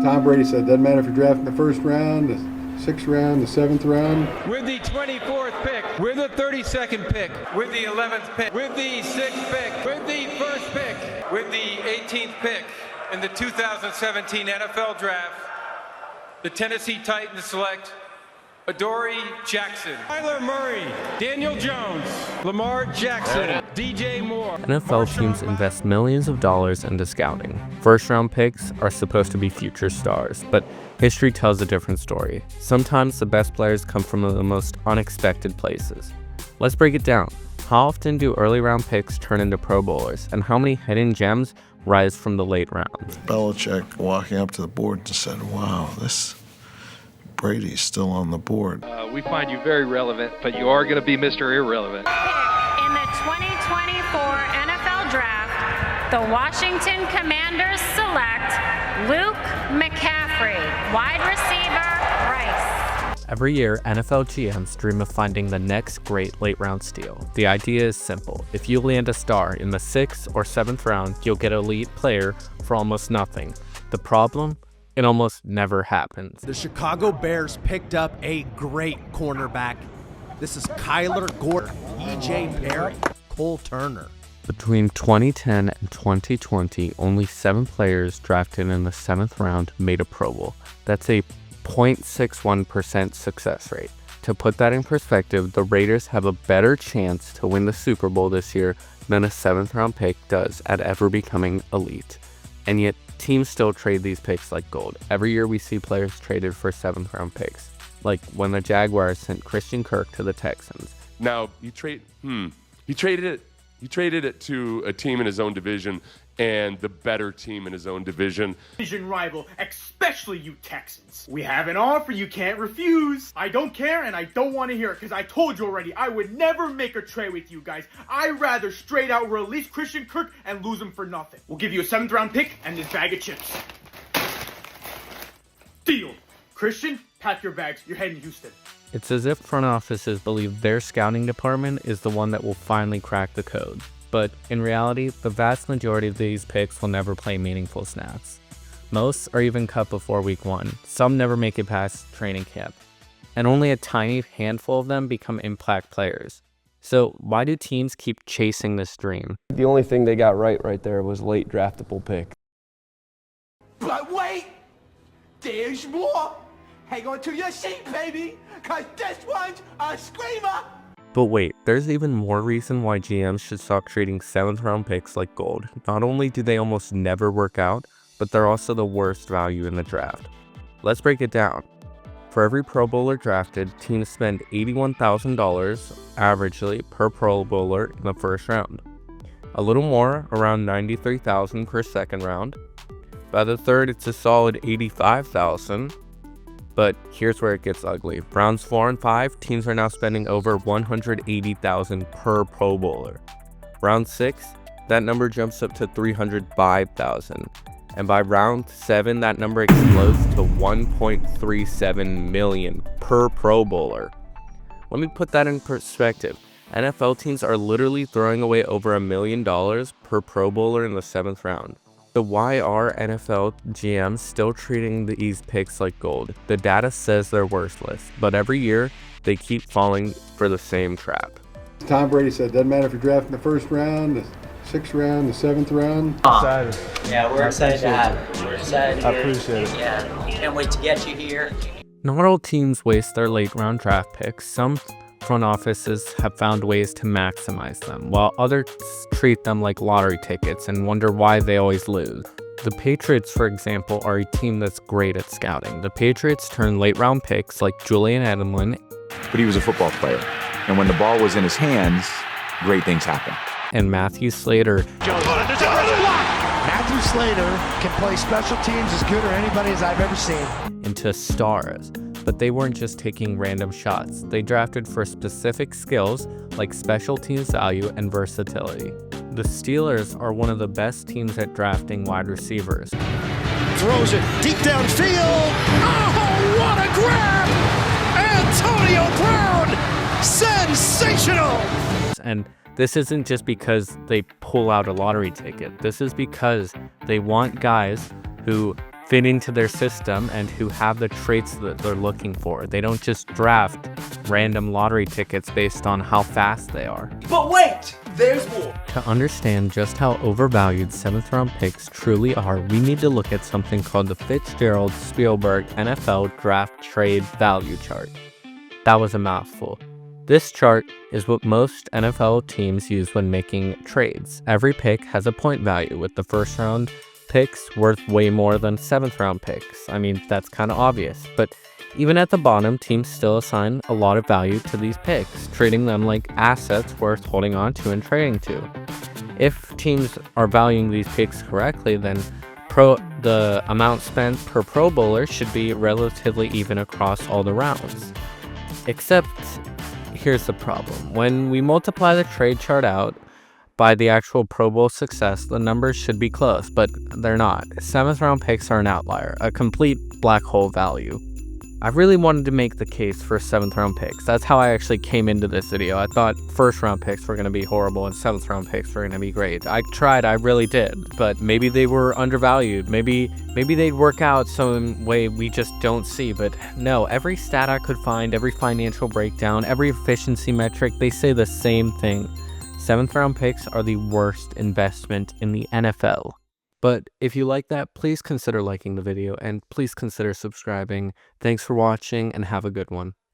Tom Brady said, doesn't matter if you're drafting the first round, the sixth round, the seventh round. With the 24th pick, with the 32nd pick, with the 11th pick, with the 6th pick, with the first pick, with the 18th pick in the 2017 NFL Draft, the Tennessee Titans select Adoree Jackson, Kyler Murray, Daniel Jones, Lamar Jackson, DJ Moore. NFL teams invest millions of dollars into scouting. First-round picks are supposed to be future stars, but history tells a different story. Sometimes the best players come from the most unexpected places. Let's break it down. How often do early-round picks turn into Pro Bowlers, and how many hidden gems rise from the late rounds? Belichick walking up to the board and said, wow, this Brady's still on the board. We find you very relevant, but you are going to be Mr. Irrelevant. In the 2024 NFL Draft, the Washington Commanders select Luke McCaffrey, wide receiver, Rice. Every year, NFL GMs dream of finding the next great late-round steal. The idea is simple. If you land a star in the 6th or 7th round, you'll get an elite player for almost nothing. The problem? It almost never happens. The Chicago Bears picked up a great cornerback. This is Kyler Gordon, E.J. Perry, Cole Turner. Between 2010 and 2020, only 7 players drafted in the 7th round made a Pro Bowl. That's a 0.61% success rate. To put that in perspective, the Raiders have a better chance to win the Super Bowl this year than a 7th round pick does at ever becoming elite. And yet, teams still trade these picks like gold. Every year we see players traded for 7th round picks, like when the Jaguars sent Christian Kirk to the Texans. Now, he traded it to a team in his own division and the better team in his own division. Division rival, especially you Texans. We have an offer you can't refuse. I don't care and I don't want to hear it because I told you already I would never make a trade with you guys. I'd rather straight out release Christian Kirk and lose him for nothing. We'll give you a 7th round pick and this bag of chips. Deal. Christian, pack your bags. You're heading to Houston. It's as if front offices believe their scouting department is the one that will finally crack the code. But in reality, the vast majority of these picks will never play meaningful snaps. Most are even cut before week 1. Some never make it past training camp. And only a tiny handful of them become impact players. So why do teams keep chasing this dream? The only thing they got right there was late draftable pick. But wait! There's more! Hang on to your seat, baby! Cause this one's a screamer! But wait, there's even more reason why GMs should stop treating 7th round picks like gold. Not only do they almost never work out, but they're also the worst value in the draft. Let's break it down. For every Pro Bowler drafted, teams spend $81,000 averagely per Pro Bowler in the first round. A little more, around $93,000 per second round. By the third, it's a solid $85,000. But here's where it gets ugly. Rounds 4 and 5, teams are now spending over $180,000 per Pro Bowler. Round 6, that number jumps up to $305,000. And by round 7, that number explodes to $1.37 million per Pro Bowler. Let me put that in perspective. NFL teams are literally throwing away over $1 million per Pro Bowler in the 7th round. So why are NFL GMs still treating these picks like gold? The data says they're worthless, but every year they keep falling for the same trap. Tom Brady said, doesn't matter if you're drafting the first round, the 6th round, the 7th round. Excited. Yeah, we're excited to have you. We're excited. I appreciate it. Yeah, can't wait to get you here. Not all teams waste their late round draft picks. Some front offices have found ways to maximize them, while others treat them like lottery tickets and wonder why they always lose. The Patriots, for example, are a team that's great at scouting. The Patriots turn late round picks like Julian Edelman. But he was a football player, and when the ball was in his hands, great things happened. And Matthew Slater. Matthew Slater can play special teams as good as anybody as I've ever seen. Into stars. But they weren't just taking random shots. They drafted for specific skills like special teams value and versatility. The Steelers are one of the best teams at drafting wide receivers. Throws it deep downfield. Oh, what a grab! Antonio Brown! Sensational! And this isn't just because they pull out a lottery ticket. This is because they want guys who fit into their system and who have the traits that they're looking for. They don't just draft random lottery tickets based on how fast they are. But wait, there's more. To understand just how overvalued 7th round picks truly are, we need to look at something called the Fitzgerald-Spielberg NFL Draft Trade Value Chart. That was a mouthful. This chart is what most NFL teams use when making trades. Every pick has a point value, with the first round picks worth way more than 7th round picks. I mean, that's kind of obvious, but even at the bottom, teams still assign a lot of value to these picks, treating them like assets worth holding on to and trading to. If teams are valuing these picks correctly, then the amount spent per Pro Bowler should be relatively even across all the rounds. Except, here's the problem. When we multiply the trade chart out by the actual Pro Bowl success, the numbers should be close, but they're not. 7th round picks are an outlier, a complete black hole value. I really wanted to make the case for 7th round picks. That's how I actually came into this video. I thought 1st round picks were going to be horrible and 7th round picks were going to be great. I tried, I really did, but maybe they were undervalued. Maybe they'd work out some way we just don't see, but no, every stat I could find, every financial breakdown, every efficiency metric, they say the same thing. 7th round picks are the worst investment in the NFL. But if you like that, please consider liking the video and please consider subscribing. Thanks for watching and have a good one.